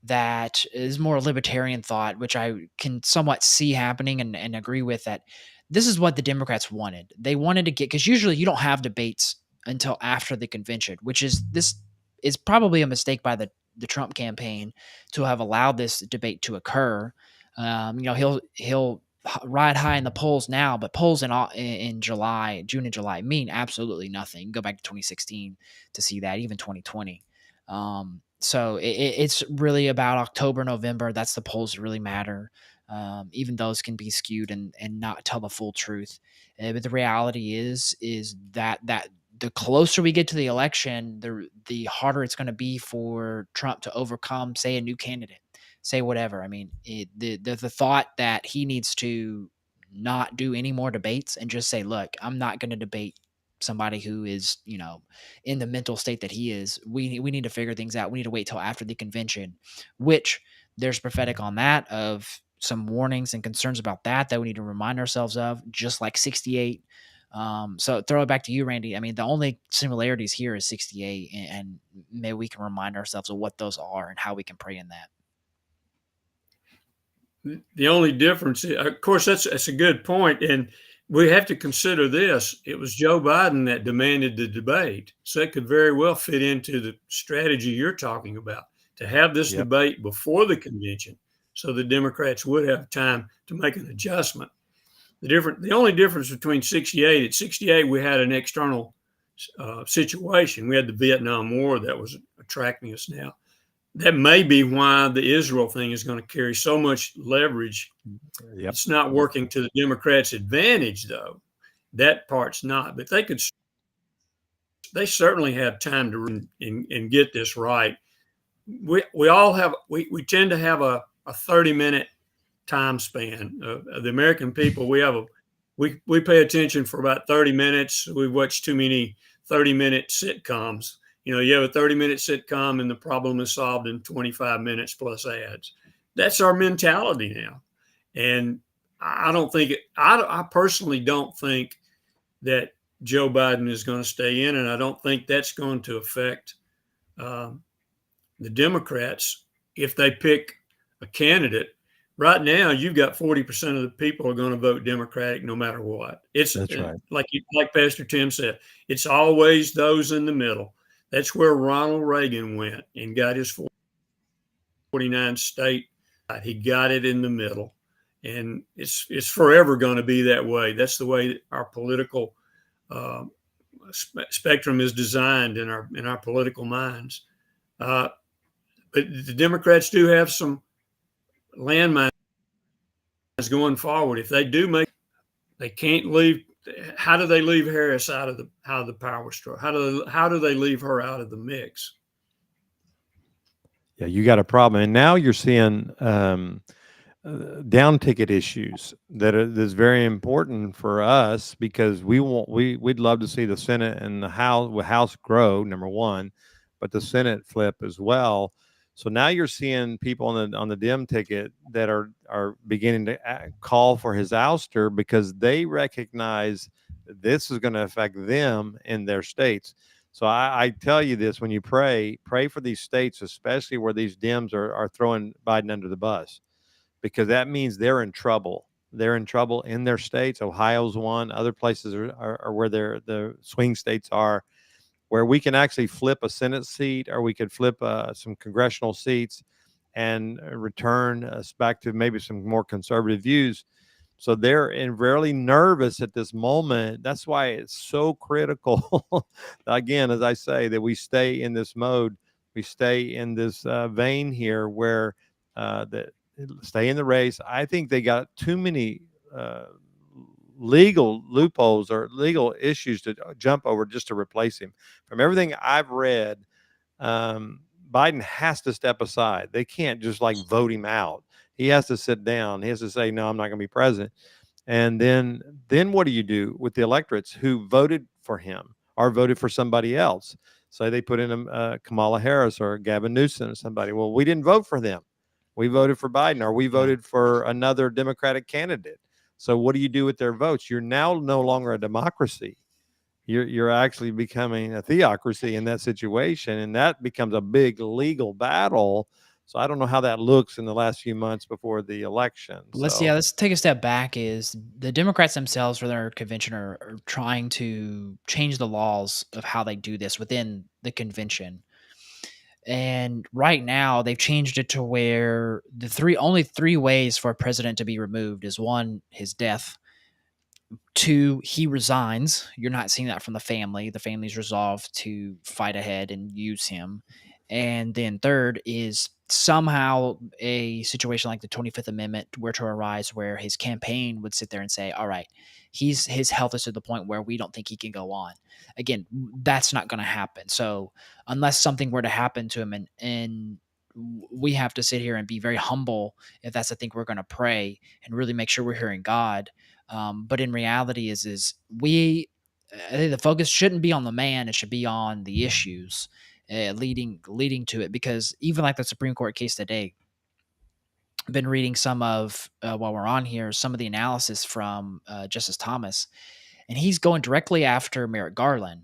that is more libertarian thought, which I can somewhat see happening and agree with, that this is what the Democrats wanted. They wanted to get, because usually you don't have debates until after the convention, this is probably a mistake by the Trump campaign to have allowed this debate to occur. He'll ride high in the polls now, but polls in July, June and July mean absolutely nothing. Go back to 2016 to see that, even 2020. So it's really about October, November. That's the polls that really matter. Even those can be skewed and not tell the full truth. But the reality is that the closer we get to the election, the harder it's going to be for Trump to overcome, say, a new candidate, say whatever. I mean, the thought that he needs to not do any more debates and just say, look, I'm not going to debate somebody who is, in the mental state that he is. We need to figure things out. We need to wait till after the convention, which there's prophetic on that, of some warnings and concerns about that we need to remind ourselves of, just like 68. So throw it back to you, Randy. I mean, the only similarities here is 68, and maybe we can remind ourselves of what those are and how we can pray in that. The only difference, of course, that's a good point, and we have to consider this. It was Joe Biden that demanded the debate, so it could very well fit into the strategy you're talking about, to have this debate before the convention, so the Democrats would have time to make an adjustment. The only difference between 68, at 68 we had an external situation. We had the Vietnam War that was attracting us now. That may be why the Israel thing is going to carry so much leverage. It's not working to the Democrats' advantage, though. That part's not. But they certainly have time to and get this right. We tend to have a 30-minute time span. The American people, we pay attention for about 30 minutes. We watch too many 30-minute sitcoms, You have a 30-minute sitcom and the problem is solved in 25 minutes plus ads. That's our mentality now. And I don't think I personally don't think that Joe Biden is going to stay in, and I don't think that's going to affect um, the Democrats if they pick a candidate. Right now, you've got 40% of the people are going to vote Democratic no matter what. It's That's right. like Pastor Tim said, it's always those in the middle. That's where Ronald Reagan went and got his 49 state. He got it in the middle, and it's forever going to be that way. That's the way our political uh, spectrum is designed in our political minds. But the Democrats do have some landmines going forward. If they do make, they can't leave. How do they leave Harris out of the power struggle? How do they leave her out of the mix? Yeah, you got a problem, and now you're seeing down ticket issues that's very important for us because we'd love to see the Senate and the House grow, number one, but the Senate flip as well. So now you're seeing people on the Dem ticket that are beginning to call for his ouster because they recognize that this is going to affect them in their states. So I tell you this: when you pray for these states, especially where these Dems are throwing Biden under the bus, because that means they're in trouble. They're in trouble in their states. Ohio's one. Other places are where the swing states are, where we can actually flip a Senate seat or we could flip some congressional seats and return us back to maybe some more conservative views. So they're really nervous at this moment. That's why it's so critical, again, as I say, that we stay in this mode. We stay in this vein here where that stay in the race. I think they got too many legal loopholes or legal issues to jump over just to replace him. From everything I've read, Biden has to step aside. They can't just like vote him out. He has to sit down. He has to say, no, I'm not going to be president. And then what do you do with the electorates who voted for him or voted for somebody else? Say they put in Kamala Harris or Gavin Newsom or somebody. Well, we didn't vote for them. We voted for Biden, or we voted for another Democratic candidate. So what do you do with their votes? You're now no longer a democracy. You're actually becoming a theocracy in that situation, and that becomes a big legal battle. So I don't know how that looks in the last few months before the election. Let's take a step back. Is the Democrats themselves for their convention are trying to change the laws of how they do this within the convention. And right now they've changed it to where only three ways for a president to be removed is one, his death, two, he resigns. You're not seeing that from the family. The family's resolved to fight ahead and use him. And then third is somehow a situation like the 25th Amendment were to arise where his campaign would sit there and say, all right, his health is to the point where we don't think he can go on. Again, that's not going to happen. So unless something were to happen to him and we have to sit here and be very humble if that's the thing we're going to pray and really make sure we're hearing God. But in reality is I think the focus shouldn't be on the man. It should be on the issues leading to it. Because even like the Supreme Court case today, I've been reading some of while we're on here, some of the analysis from Justice Thomas, and he's going directly after Merrick Garland.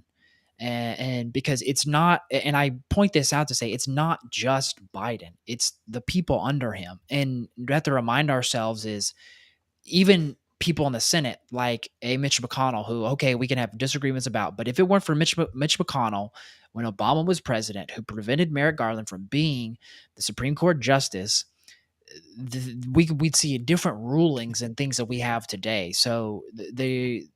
And because it's not, and I point this out to say it's not just Biden, it's the people under him. And we have to remind ourselves is even people in the Senate, like a Mitch McConnell, who, okay, we can have disagreements about, but if it weren't for Mitch McConnell, when Obama was president, who prevented Merrick Garland from being the Supreme Court justice, we'd see different rulings and things that we have today. So the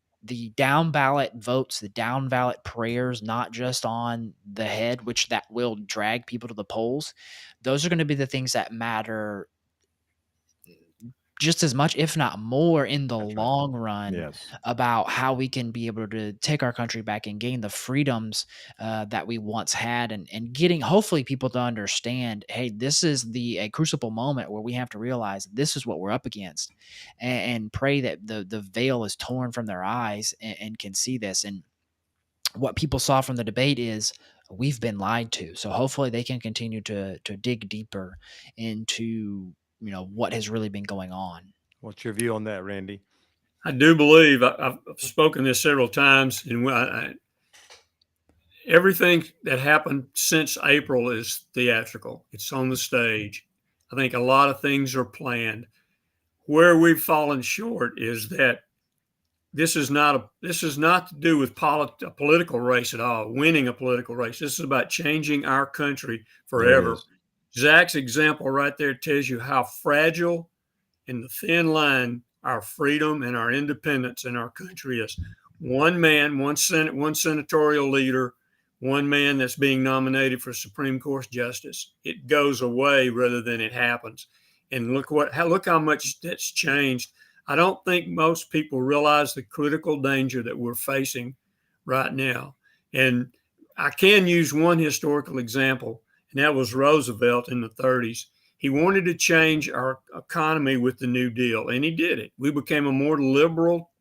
down ballot votes, the down ballot prayers, not just on the head, which that will drag people to the polls, those are going to be the things that matter just as much, if not more, in the long run. Yes. About how we can be able to take our country back and gain the freedoms that we once had, and getting hopefully people to understand, hey, this is a crucible moment where we have to realize this is what we're up against, and pray that the veil is torn from their eyes and can see this. And what people saw from the debate is we've been lied to. So hopefully they can continue to dig deeper into what has really been going on. What's your view on that, Randy? I do believe I've spoken this several times, and everything that happened since April is theatrical. It's on the stage. I think a lot of things are planned. Where we've fallen short is that this is not to do with a political race at all, winning a political race. This is about changing our country Yeah, it forever. is. Zach's example right there tells you how fragile and the thin line our freedom and our independence in our country is. One man, one senatorial leader, one man that's being nominated for Supreme Court justice. It goes away rather than it happens. And look how much that's changed. I don't think most people realize the critical danger that we're facing right now. And I can use one historical example, and that was Roosevelt in the 30s. He wanted to change our economy with the New Deal, and he did it. We became a more liberal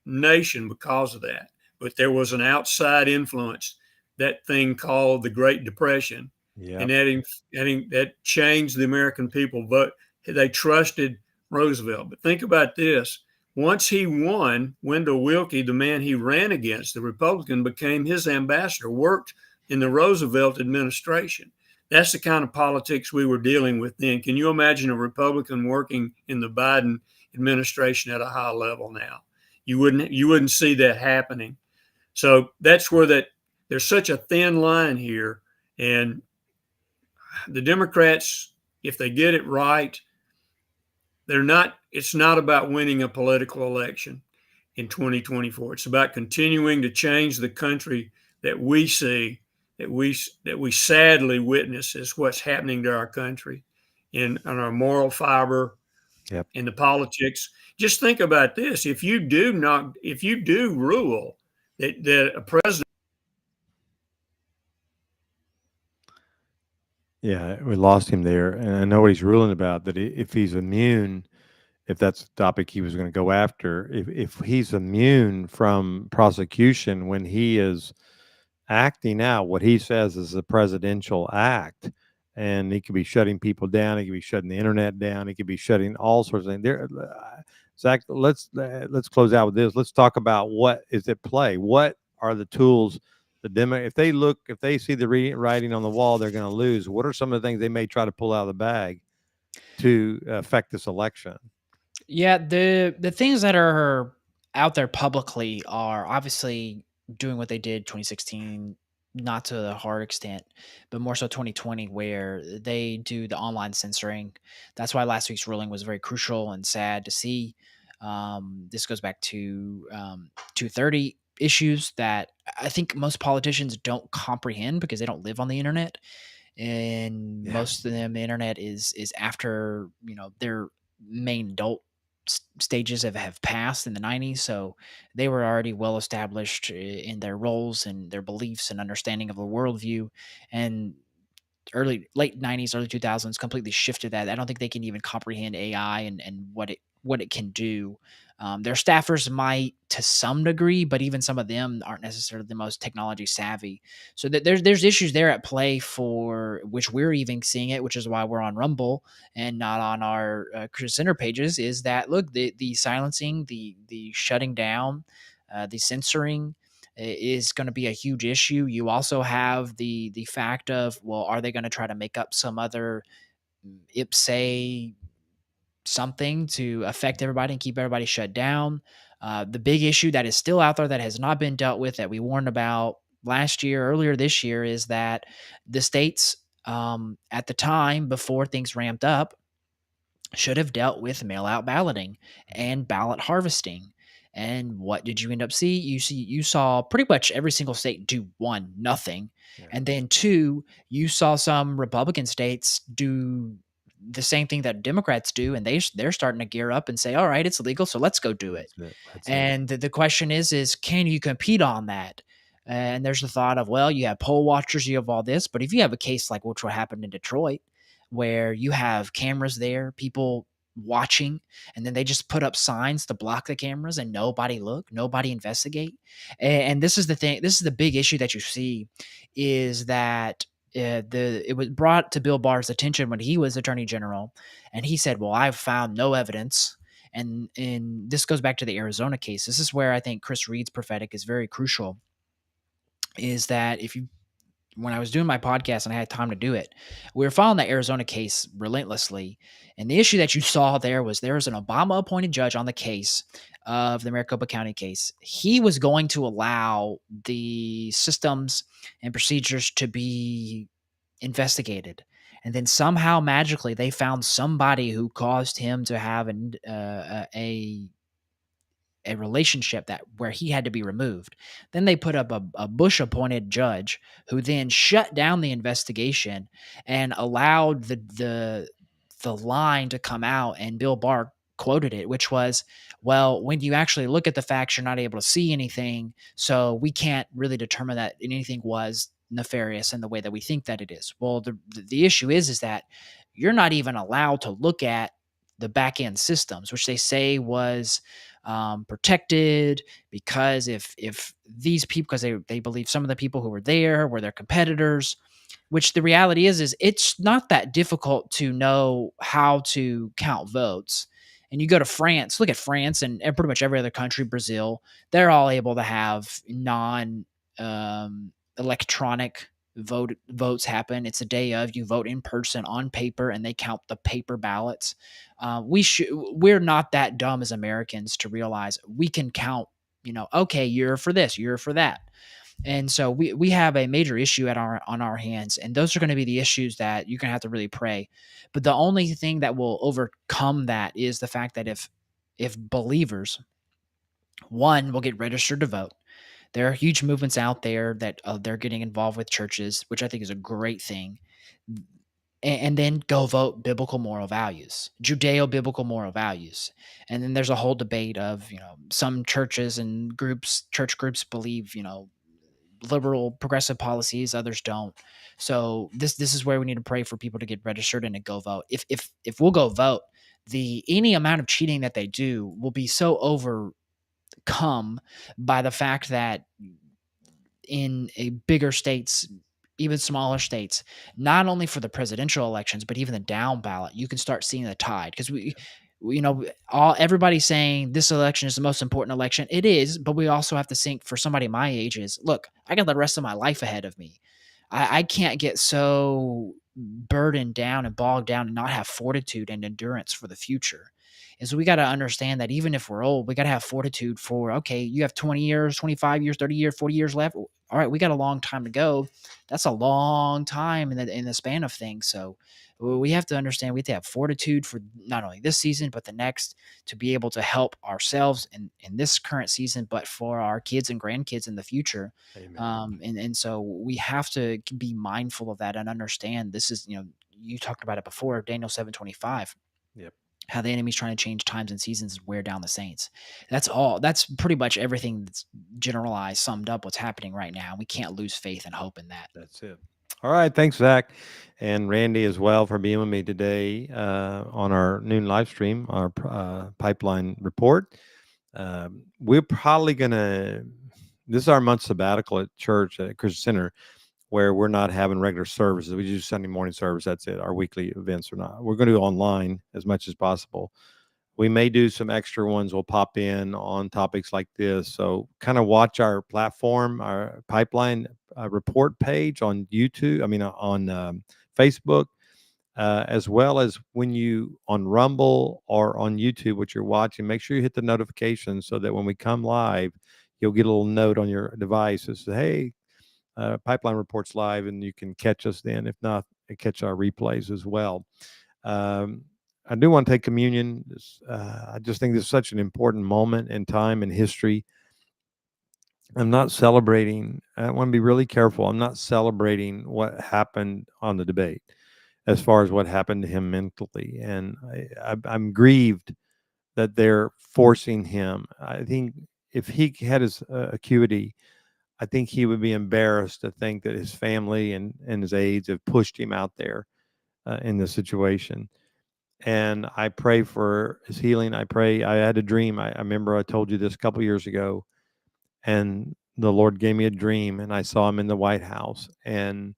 nation because of that. But there was an outside influence, that thing called the Great Depression, and Yep. that changed the American people. But they trusted Roosevelt. But think about this. Once he won, Wendell Willkie, the man he ran against, the Republican, became his ambassador, worked in the Roosevelt administration. That's the kind of politics we were dealing with then. Can you imagine a Republican working in the Biden administration at a high level now? You wouldn't see that happening. So that's where there's such a thin line here. And the Democrats, if they get it right, it's not about winning a political election in 2024. It's about continuing to change the country that we see, that we sadly witness as what's happening to our country in our moral fiber, Yep. in the politics. Just think about this. If you do rule that a president. Yeah, we lost him there, and I know what he's ruling about. That if he's immune, if that's the topic he was going to go after, if he's immune from prosecution when he is acting out what he says is a presidential act, and he could be shutting people down, he could be shutting the internet down, he could be shutting all sorts of things. Zach, let's close out with this. Let's talk about what is at play. What are the tools? If they see the writing on the wall, they're going to lose. What are some of the things they may try to pull out of the bag to affect this election? Yeah, the things that are out there publicly are obviously doing what they did 2016, not to the hard extent, but more so 2020, where they do the online censoring. That's why last week's ruling was very crucial and sad to see. This goes back to 230 issues that I think most politicians don't comprehend because they don't live on the internet, and Yeah. most of them, the internet is after their main adult stages have passed in the 90s, so they were already well established in their roles and their beliefs and understanding of the worldview. And late 90s, early 2000s completely shifted that. I don't think they can even comprehend AI and what it can do. Their staffers might to some degree, but even some of them aren't necessarily the most technology savvy. So there's issues there at play for which we're even seeing it, which is why we're on Rumble and not on our Christian Center pages. Is that look, the silencing, the shutting down, the censoring is going to be a huge issue. You also have the fact of, well, are they going to try to make up some other ipse something to affect everybody and keep everybody shut down? The big issue that is still out there that has not been dealt with, that we warned about earlier this year, is that the states, at the time before things ramped up, should have dealt with mail out balloting and ballot harvesting. And what did you end up you saw pretty much every single state do one, nothing. Yeah. And then two, you saw some Republican states do the same thing that Democrats do, and they're starting to gear up and say, all right, it's illegal, so let's go do it. That's it. And the question is can you compete on that? And there's the thought of, well, you have poll watchers, you have all this, but if you have a case like what happened in Detroit, where you have cameras there, people watching, and then they just put up signs to block the cameras, and nobody look, nobody investigate. And this is the thing. This is the big issue that you see, is that it was brought to Bill Barr's attention when he was Attorney General, and he said, "Well, I've found no evidence." And this goes back to the Arizona case. This is where I think Chris Reed's prophetic is very crucial. Is that when I was doing my podcast and I had time to do it, we were following the Arizona case relentlessly. And the issue that you saw there was an Obama appointed judge on the case of the Maricopa County case. He was going to allow the systems and procedures to be investigated. And then somehow magically they found somebody who caused him to have a relationship that where he had to be removed. Then they put up a Bush appointed judge who then shut down the investigation and allowed the line to come out, and Bill Barr quoted it, which was, well, when you actually look at the facts, you're not able to see anything, so we can't really determine that anything was nefarious in the way that we think that it is. Well, the issue is that you're not even allowed to look at the back end systems, which they say was protected, because if these people, because they believe some of the people who were there were their competitors, which the reality is it's not that difficult to know how to count votes. And you go to France, look at France and pretty much every other country, Brazil, they're all able to have non electronic votes happen. It's a day of, you vote in person on paper, and they count the paper ballots. We're not that dumb as Americans to realize we can count, okay, you're for this, you're for that. And so we have a major issue on our hands, and those are going to be the issues that you're going to have to really pray. But the only thing that will overcome that is the fact that if believers, one, will get registered to vote. There are huge movements out there that they're getting involved with churches, which I think is a great thing. And then go vote biblical moral values, Judeo-biblical moral values. And then there's a whole debate of, some churches and church groups believe, liberal progressive policies, others don't. So this is where we need to pray for people to get registered and to go vote. If we'll go vote, any amount of cheating that they do will be so overcome by the fact that in a bigger states, even smaller states, not only for the presidential elections, but even the down ballot, you can start seeing the tide. Because everybody's saying this election is the most important election. It is, but we also have to think, for somebody my age, is, look, I got the rest of my life ahead of me. I can't get so burdened down and bogged down and not have fortitude and endurance for the future. Is we got to understand that even if we're old, we got to have fortitude for, okay, you have 20 years, 25 years, 30 years, 40 years left. All right, we got a long time to go. That's a long time in the span of things. So we have to understand we have to have fortitude for not only this season, but the next, to be able to help ourselves in this current season, but for our kids and grandkids in the future. Amen. And so we have to be mindful of that and understand this is, you talked about it before, Daniel 7:25. Yep. How the enemy's trying to change times and seasons and wear down the saints. That's all. That's pretty much everything that's generalized, summed up what's happening right now. We can't lose faith and hope in that. That's it. All right. Thanks, Zach. And Randy as well for being with me today on our noon live stream, our pipeline report. We're probably going to, this is our month sabbatical at church at Christian Center, where we're not having regular services. We do Sunday morning service. That's it. Our weekly events are not. We're going to do online as much as possible. We may do some extra ones. We'll pop in on topics like this. So kind of watch our platform, our pipeline report page on YouTube. I mean, on Facebook, as well as when you on Rumble or on YouTube, what you're watching, make sure you hit the notifications so that when we come live, you'll get a little note on your device that says, hey, Pipeline Reports live, and you can catch us then. If not, catch our replays as well. I do want to take communion. I just think this is such an important moment in time in history. I'm not celebrating. I want to be really careful. I'm not celebrating what happened on the debate as far as what happened to him mentally. And I'm grieved that they're forcing him. I think if he had his acuity, I think he would be embarrassed to think that his family and his aides have pushed him out there in this situation. And I pray for his healing. I pray. I had a dream. I remember I told you this a couple years ago, and the Lord gave me a dream, and I saw him in the White House, and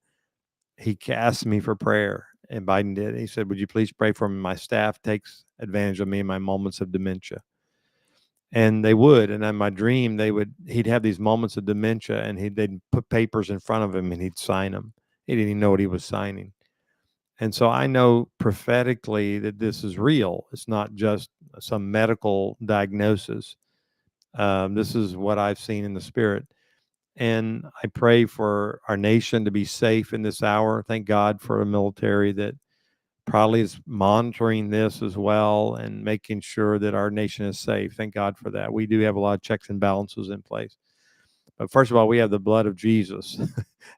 he asked me for prayer, and Biden did. He said, "Would you please pray for me? My staff takes advantage of me in my moments of dementia." And they would, and in my dream, he'd have these moments of dementia, and they'd put papers in front of him, and he'd sign them. He didn't even know what he was signing. And so I know prophetically that this is real. It's not just some medical diagnosis. This is what I've seen in the spirit. And I pray for our nation to be safe in this hour. Thank God for a military that probably is monitoring this as well and making sure that our nation is safe. Thank God for that. We do have a lot of checks and balances in place. But first of all, we have the blood of Jesus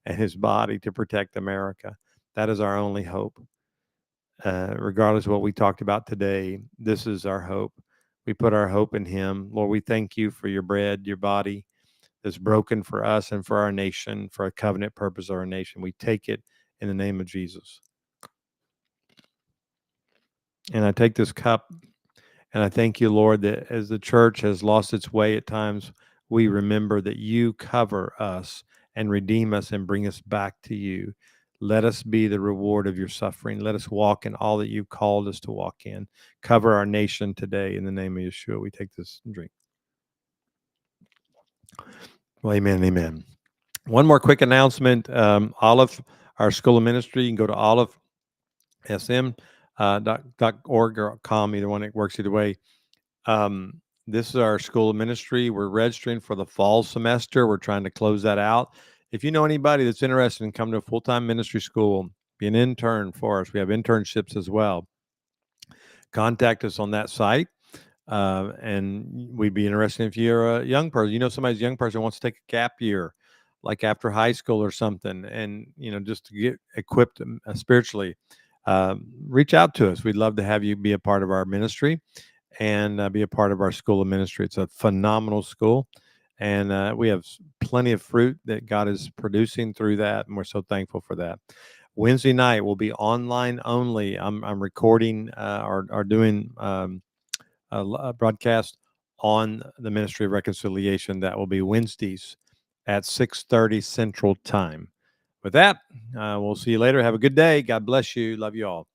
and his body to protect America. That is our only hope. Regardless of what we talked about today, this is our hope. We put our hope in him. Lord, we thank you for your bread, your body that's broken for us and for our nation, for a covenant purpose of our nation. We take it in the name of Jesus. And I take this cup, and I thank you, Lord, that as the church has lost its way at times, we remember that you cover us and redeem us and bring us back to you. Let us be the reward of your suffering. Let us walk in all that you've called us to walk in. Cover our nation today in the name of Yeshua. We take this drink. Well, amen, amen. One more quick announcement. Olive, our school of ministry, you can go to olivesm.org or com, either one. It works either way. This is our school of ministry. We're registering for the fall semester. We're trying to close that out. If you know anybody that's interested in coming to a full-time ministry school, be an intern for us. We have internships as well. Contact us on that site. And we'd be interested if you're a young person, somebody's a young person wants to take a gap year, like after high school or something, and, just to get equipped spiritually, reach out to us. We'd love to have you be a part of our ministry and be a part of our school of ministry. It's a phenomenal school, and we have plenty of fruit that God is producing through that, and we're so thankful for that. Wednesday night will be online only. I'm recording or doing a broadcast on the Ministry of Reconciliation. That will be Wednesdays at 6:30 Central Time. With that, we'll see you later. Have a good day. God bless you. Love you all.